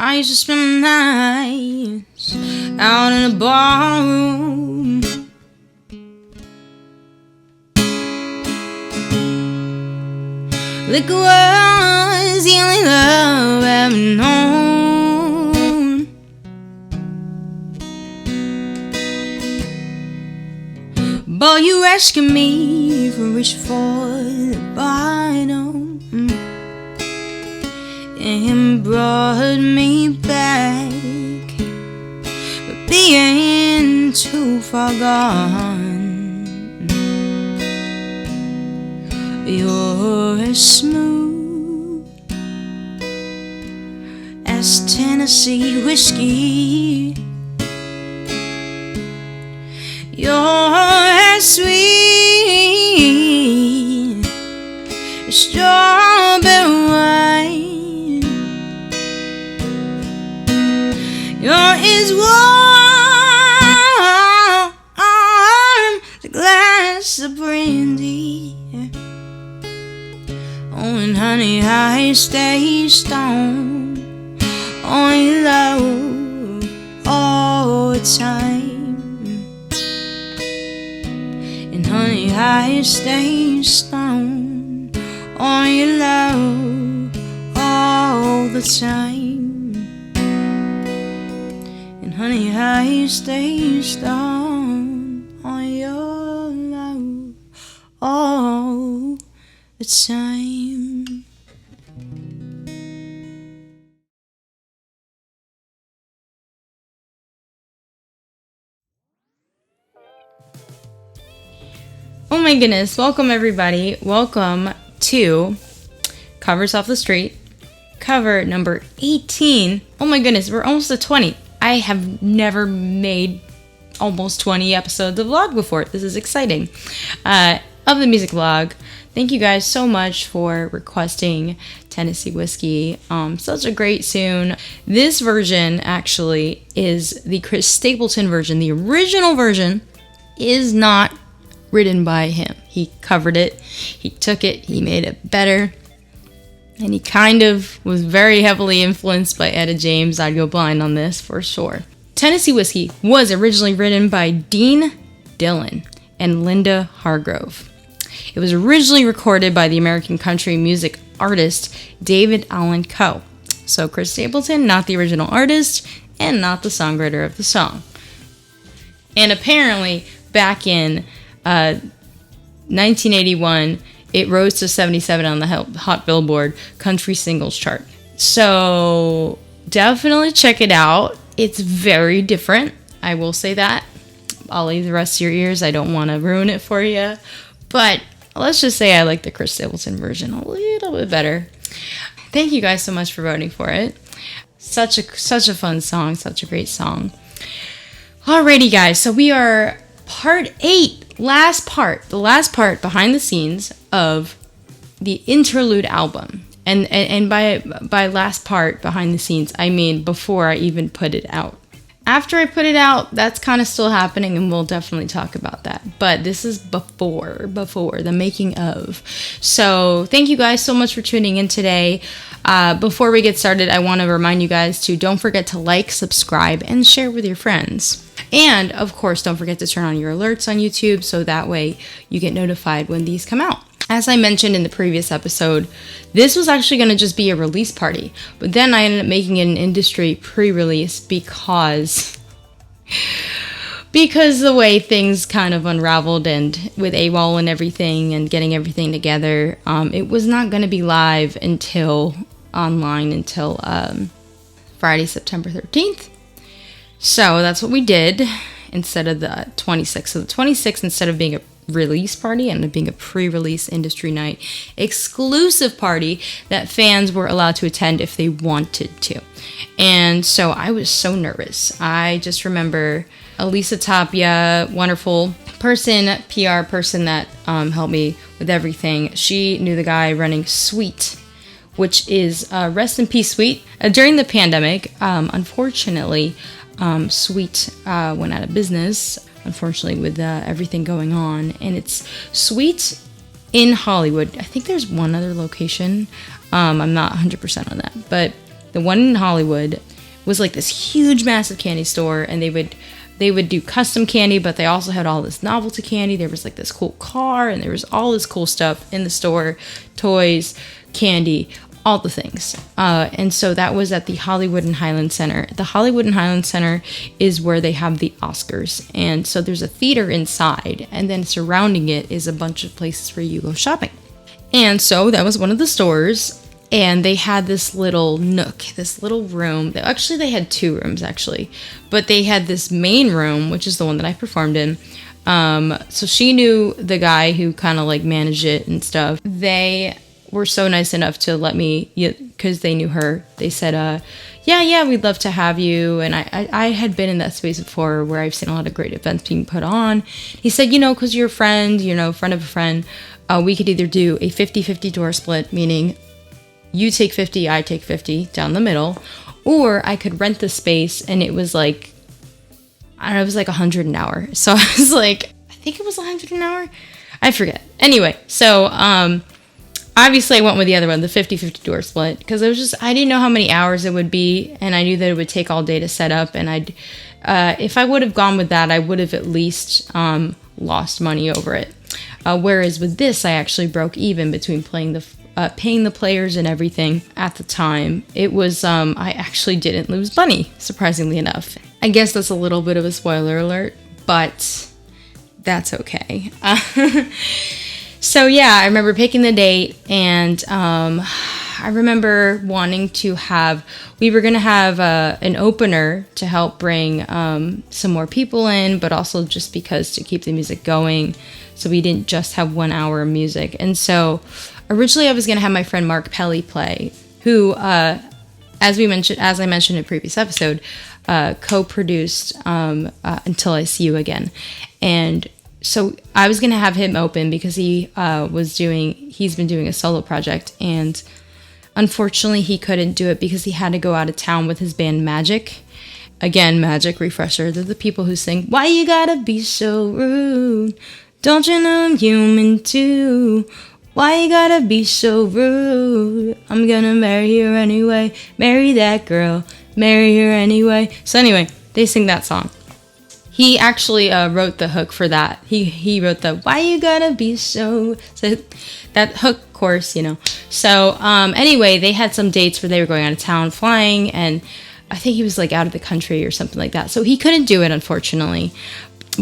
I used to spend nights out in a barroom. Liquor was the only love I've ever known. But you rescued me from reaching for the bottom and brought me back, but being too far gone. You're as smooth as Tennessee whiskey. You're as sweet as strawberry wine. You're as warm as a glass of brandy. Oh, and honey, I stay stoned on your love all the time. And honey, I stay stoned on your love all the time. And honey, I stay stoned on your love all the time. Oh my goodness, welcome everybody. Welcome to Covers Off the Street, cover number 18. Oh my goodness, we're almost at 20. I have never made almost 20 episodes of vlog before. This is exciting. Of the music vlog. Thank you guys so much for requesting Tennessee Whiskey. Such a great tune. This version actually is the Chris Stapleton version. The original version is not written by him. He covered it, he took it, he made it better, and he kind of was very heavily influenced by Etta James. I'd go blind on this for sure. Tennessee Whiskey was originally written by Dean Dillon and Linda Hargrove. It was originally recorded by the American country music artist David Allan Coe. So Chris Stapleton, not the original artist and not the songwriter of the song. And apparently back in 1981, it rose to 77 on the Hot Billboard Country Singles Chart. So definitely check it out. It's very different. I will say that. I'll leave the rest of your ears. I don't want to ruin it for you. But let's just say I like the Chris Stapleton version a little bit better. Thank you guys so much for voting for it. Such a fun song. Such a great song. Alrighty, guys. So we are part 8. The last part behind the scenes of the interlude album. And by last part behind the scenes, I mean before I even put it out. After I put it out, that's kind of still happening, and we'll definitely talk about that. But this is before the making of. So thank you guys so much for tuning in today. Before we get started, I want to remind you guys to don't forget to like, subscribe, and share with your friends. And of course, don't forget to turn on your alerts on YouTube so that way you get notified when these come out. As I mentioned in the previous episode, this was actually going to just be a release party, but then I ended up making it an industry pre-release because the way things kind of unraveled, and with AWOL and everything and getting everything together, it was not going to be live online until Friday, September 13th. So that's what we did instead of the 26th. So the 26th, instead of being a release party, ended up being a pre-release industry night exclusive party that fans were allowed to attend if they wanted to. And so I was so nervous. I just remember Elisa Tapia, wonderful person, PR person that helped me with everything. She knew the guy running Sweet, which is Rest in Peace Sweet. During the pandemic, unfortunately, Sweet went out of business, unfortunately, with everything going on. And it's Sweet in Hollywood. I think there's one other location. I'm not 100% on that. But The one in Hollywood was like this huge, massive candy store, and they would do custom candy, but they also had all this novelty candy. There was like this cool car, and there was all this cool stuff in the store, toys, candy, all the things. And so that was at the Hollywood and Highland Center. The Hollywood and Highland Center is where they have the Oscars. And so there's a theater inside, and then surrounding it is a bunch of places where you go shopping. And so that was one of the stores. And they had this little nook, this little room. Actually, they had 2 rooms, actually. But they had this main room, which is the one that I performed in. So she knew the guy who kind of like managed it and stuff. They were so nice enough to let me, because they knew her. They said, yeah, we'd love to have you. And I had been in that space before where I've seen a lot of great events being put on. He said, because you're a friend, friend of a friend, we could either do a 50-50 door split, meaning you take 50, I take 50 down the middle, or I could rent the space, and it was like, I don't know, it was like $100 an hour. So I was like, I think it was $100 an hour. I forget. Anyway, so obviously I went with the other one, the 50-50 door split, because I didn't know how many hours it would be, and I knew that it would take all day to set up, and if I would have gone with that, I would have at least lost money over it. Whereas with this, I actually broke even between paying the players and everything at the time. It was, I actually didn't lose money, surprisingly enough. I guess that's a little bit of a spoiler alert, but that's okay. So yeah, I remember picking the date, and I remember wanting to we were going to have an opener to help bring some more people in, but also just because to keep the music going, so we didn't just have 1 hour of music. And so originally I was going to have my friend Mark Pelly play, who, as I mentioned in a previous episode, co-produced Until I See You Again. And so I was going to have him open because he's been doing a solo project, and unfortunately he couldn't do it because he had to go out of town with his band Magic. Again, Magic, refresher, they're the people who sing, "Why you gotta be so rude? Don't you know I'm human too? Why you gotta be so rude? I'm gonna marry her anyway. Marry that girl. Marry her anyway." So anyway, they sing that song. He actually wrote the hook for that. He wrote the "Why you gotta be so," that hook chorus, So anyway, they had some dates where they were going out of town flying, and I think he was like out of the country or something like that. So he couldn't do it, unfortunately.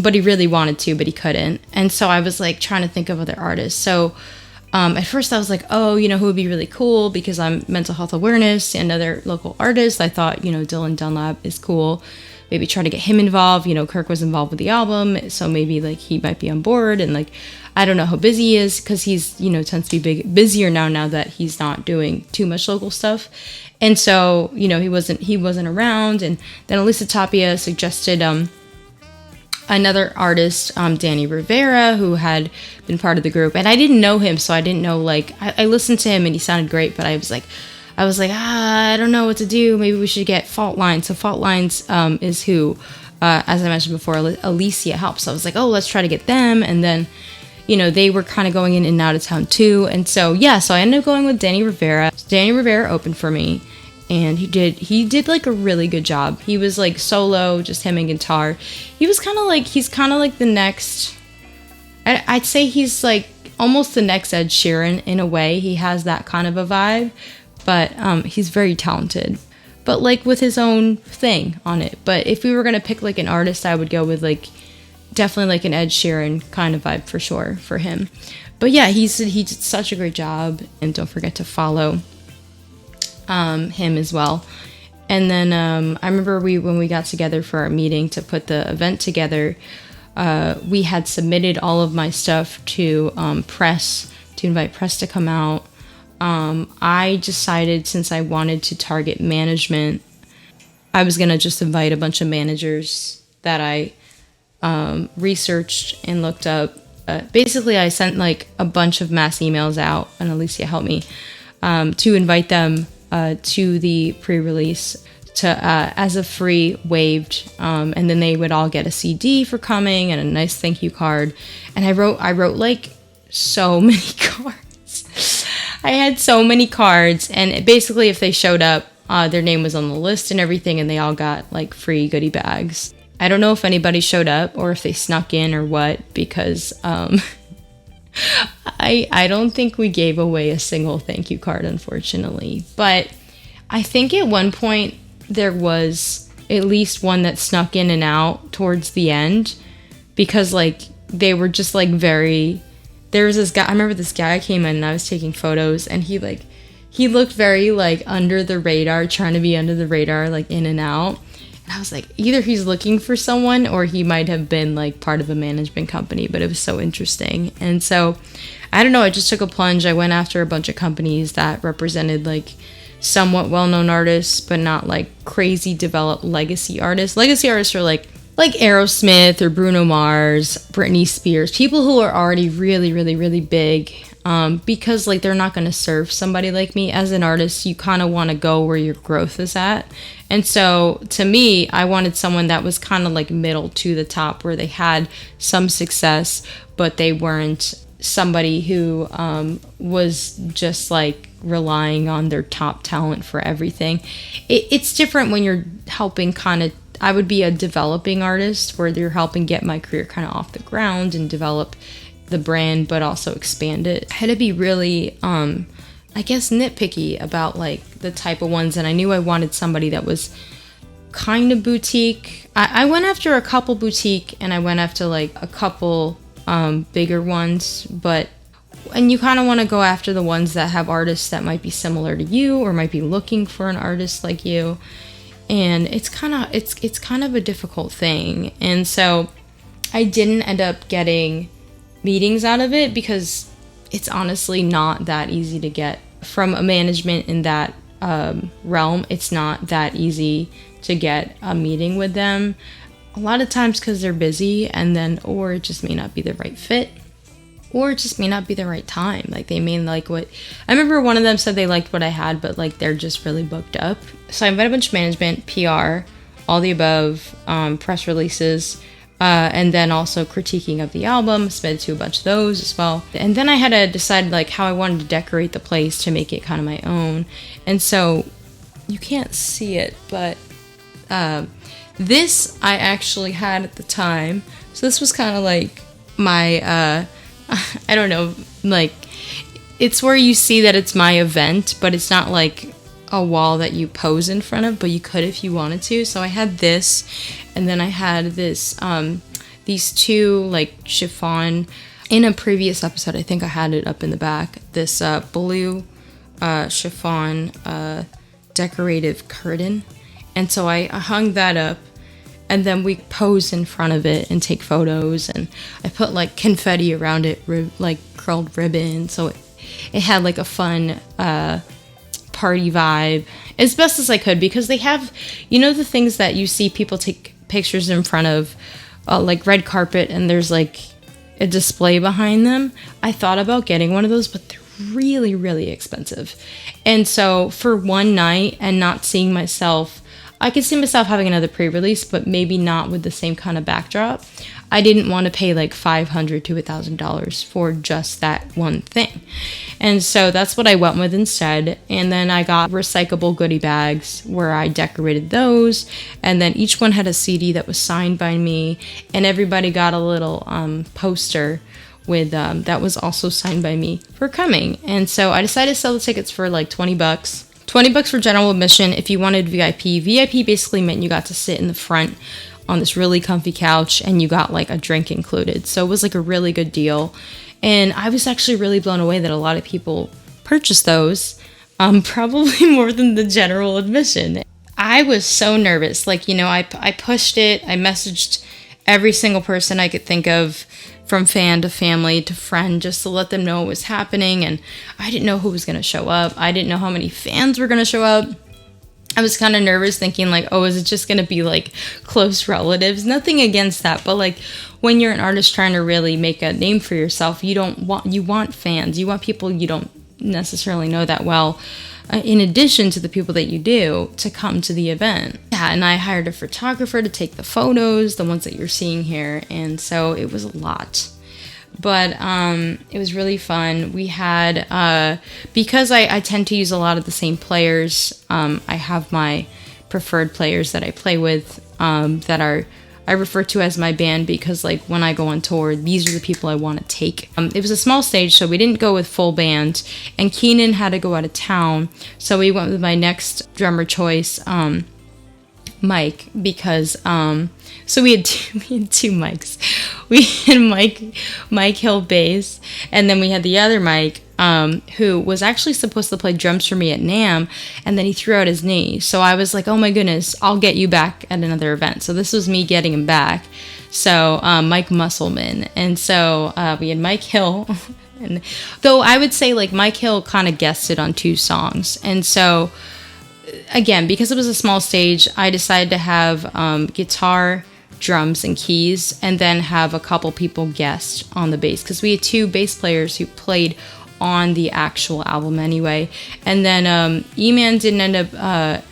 But he really wanted to, but he couldn't. And so I was like trying to think of other artists. So at first I was like, who would be really cool, because I'm mental health awareness and other local artists. I thought, Dylan Dunlap is cool. Maybe try to get him involved. Kirk was involved with the album, so maybe like he might be on board. And like, I don't know how busy he is, because he's, tends to be busier now that he's not doing too much local stuff. And so, he wasn't around. And then Elisa Tapia suggested another artist, Danny Rivera, who had been part of the group, and I didn't know him, so I didn't know, like, I listened to him and he sounded great, but I was like, I don't know what to do. Maybe we should get Fault Lines. So Fault Lines is who, as I mentioned before, Alicia helps. So I was like, let's try to get them. And then, they were kind of going in and out of town too. And so, so I ended up going with Danny Rivera. Danny Rivera opened for me. And he did like a really good job. He was like solo, just him and guitar. He's kind of like the next, I'd say he's like almost the next Ed Sheeran in a way. He has that kind of a vibe, but he's very talented, but like with his own thing on it. But if we were going to pick like an artist, I would go with like definitely like an Ed Sheeran kind of vibe for sure for him. But yeah, he did such a great job. And don't forget to follow him as well. And then I remember when we got together for our meeting to put the event together, we had submitted all of my stuff to press, to invite press to come out. I decided, since I wanted to target management, I was going to just invite a bunch of managers that I researched and looked up. Basically, I sent like a bunch of mass emails out, and Alicia helped me, to invite them to the pre-release as a free waived, and then they would all get a CD for coming and a nice thank you card. And I wrote like so many cards. I had so many cards, and basically if they showed up, Their name was on the list and everything, and they all got like free goodie bags. I don't know if anybody showed up or if they snuck in or what, because I don't think we gave away a single thank you card, unfortunately. But I think at one point there was at least one that snuck in and out towards the end, because like they were just like very, there was this guy, I remember this guy came in and I was taking photos, and he looked very like under the radar, trying to be under the radar, like in and out. And I was like, either he's looking for someone or he might have been like part of a management company, but it was so interesting. And so I don't know, I just took a plunge. I went after a bunch of companies that represented like somewhat well-known artists, but not like crazy developed legacy artists. Legacy artists are like Aerosmith or Bruno Mars, Britney Spears, people who are already really, really, really big, because like they're not going to serve somebody like me. As an artist, you kind of want to go where your growth is at. And so to me, I wanted someone that was kind of like middle to the top, where they had some success, but they weren't somebody who was just like relying on their top talent for everything. It's different when you're helping kind of, I would be a developing artist where you're helping get my career kind of off the ground and develop the brand, but also expand it. I had to be really, I guess, nitpicky about like the type of ones, and I knew I wanted somebody that was kind of boutique. I went after a couple boutique, and I went after like a couple bigger ones, and you kind of want to go after the ones that have artists that might be similar to you or might be looking for an artist like you. And it's kind of a difficult thing. And so I didn't end up getting meetings out of it, because it's honestly not that easy to get from a management in that realm. It's not that easy to get a meeting with them. A lot of times because they're busy, and then, or it just may not be the right fit, or it just may not be the right time. Like they may like what, I remember one of them said they liked what I had, but like they're just really booked up. So I invited a bunch of management, PR, all the above, press releases, and then also critiquing of the album, submitted to a bunch of those as well. And then I had to decide like how I wanted to decorate the place to make it kind of my own. And so you can't see it, but this I actually had at the time. So this was kind of like my, I don't know, like it's where you see that it's my event, but it's not like a wall that you pose in front of, but you could if you wanted to. So I had this, and then I had this, these two like chiffon. In a previous episode, I think I had it up in the back, this blue chiffon decorative curtain. And so I hung that up, and then we pose in front of it and take photos, and I put like confetti around it, like curled ribbon, so it had like a fun party vibe as best as I could, because they have, you know, the things that you see people take pictures in front of, like red carpet, and there's like a display behind them. I thought about getting one of those, but they're really, really expensive. And so for one night and not seeing myself, I could see myself having another pre-release, but maybe not with the same kind of backdrop. I didn't want to pay like $500 to $1,000 for just that one thing. And so that's what I went with instead. And then I got recyclable goodie bags where I decorated those. And then each one had a CD that was signed by me. And everybody got a little poster with that was also signed by me for coming. And so I decided to sell the tickets for like $20. $20 for general admission. If you wanted VIP, VIP basically meant you got to sit in the front on this really comfy couch, and you got like a drink included. So it was like a really good deal. And I was actually really blown away that a lot of people purchased those, probably more than the general admission. I was so nervous. Like, you know, I pushed it. I messaged every single person I could think of, from fan to family to friend, just to let them know what was happening. And I didn't know who was going to show up. I didn't know how many fans were going to show up. I was kind of nervous, thinking like, oh, is it just going to be like close relatives? Nothing against that, but like when you're an artist trying to really make a name for yourself, you want fans. You want people you don't necessarily know that well, in addition to the people that you do, to come to the event. Yeah, and I hired a photographer to take the photos, the ones that you're seeing here, and so it was a lot. But it was really fun. We had, because I tend to use a lot of the same players, I have my preferred players that I play with I refer to as my band, because like when I go on tour, these are the people I want to take. It was a small stage, so we didn't go with full band, and Keenan had to go out of town, so we went with my next drummer choice, Mike, because so we had two mics. We had Mike Hill bass, and then we had the other Mike, who was actually supposed to play drums for me at NAMM, and then he threw out his knee. So I was like, oh my goodness, I'll get you back at another event. So this was me getting him back. So Mike Musselman, and so we had Mike Hill. And though I would say like Mike Hill kind of guested on 2 songs, and so again, because it was a small stage, I decided to have guitar, drums, and keys, and then have a couple people guest on the bass, because we had 2 bass players who played on the actual album anyway. And then E-Man didn't end up,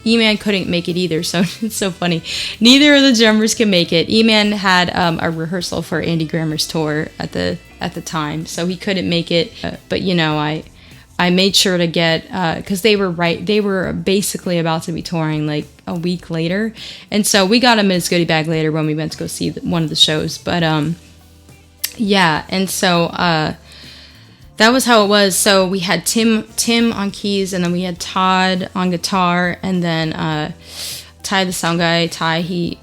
E-Man couldn't make it either, so it's so funny. Neither of the drummers can make it. E-Man had a rehearsal for Andy Grammer's tour at the time, so he couldn't make it, but you know, I made sure to get, because they were basically about to be touring like a week later, and so we got him in his goodie bag later when we went to go see one of the shows. But yeah, and so that was how it was. So we had Tim on keys, and then we had Todd on guitar, and then Ty, the sound guy. Ty, he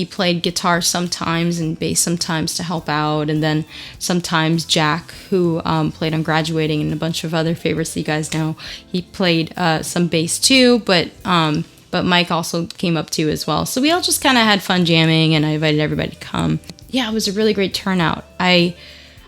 played guitar sometimes and bass sometimes to help out, and then sometimes Jack, who played on Graduating and a bunch of other favorites that you guys know, he played some bass too, but Mike also came up too as well. So we all just kind of had fun jamming, and I invited everybody to come. Yeah, it was a really great turnout.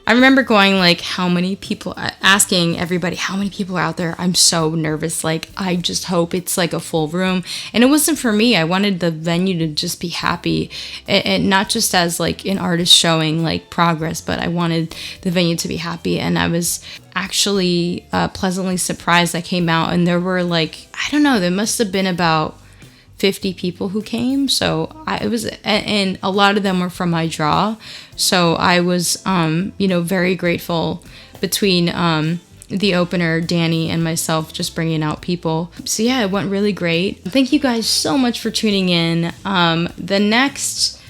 I remember going like, how many people, asking everybody how many people are out there. I'm so nervous. Like, I just hope it's like a full room. And it wasn't for me. I wanted the venue to just be happy, and not just as like an artist showing like progress, but I wanted the venue to be happy. And I was actually pleasantly surprised. I came out and there were like, I don't know, there must have been about 50 people who came. So it was, and a lot of them were from my draw. So I was, very grateful between the opener, Danny, and myself, just bringing out people. So yeah, it went really great. Thank you guys so much for tuning in. The next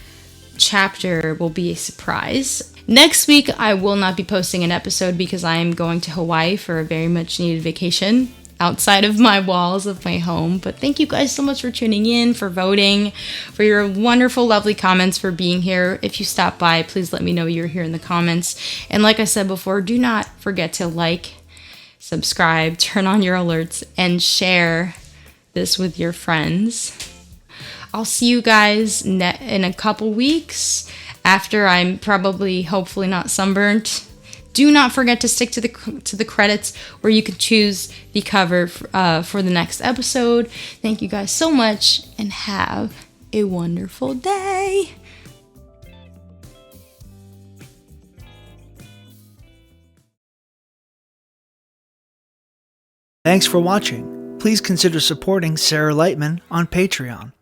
chapter will be a surprise. Next week, I will not be posting an episode because I am going to Hawaii for a very much needed vacation outside of my walls of my home. But thank you guys so much for tuning in, for voting, for your wonderful, lovely comments, for being here. If you stop by, please let me know you're here in the comments. And like I said before, do not forget to like, subscribe, turn on your alerts, and share this with your friends. I'll see you guys in a couple weeks after I'm probably, hopefully not sunburnt. Do not forget to stick to the credits, where you can choose the cover for the next episode. Thank you guys so much, and have a wonderful day. Thanks for watching. Please consider supporting Sarah Lightman on Patreon.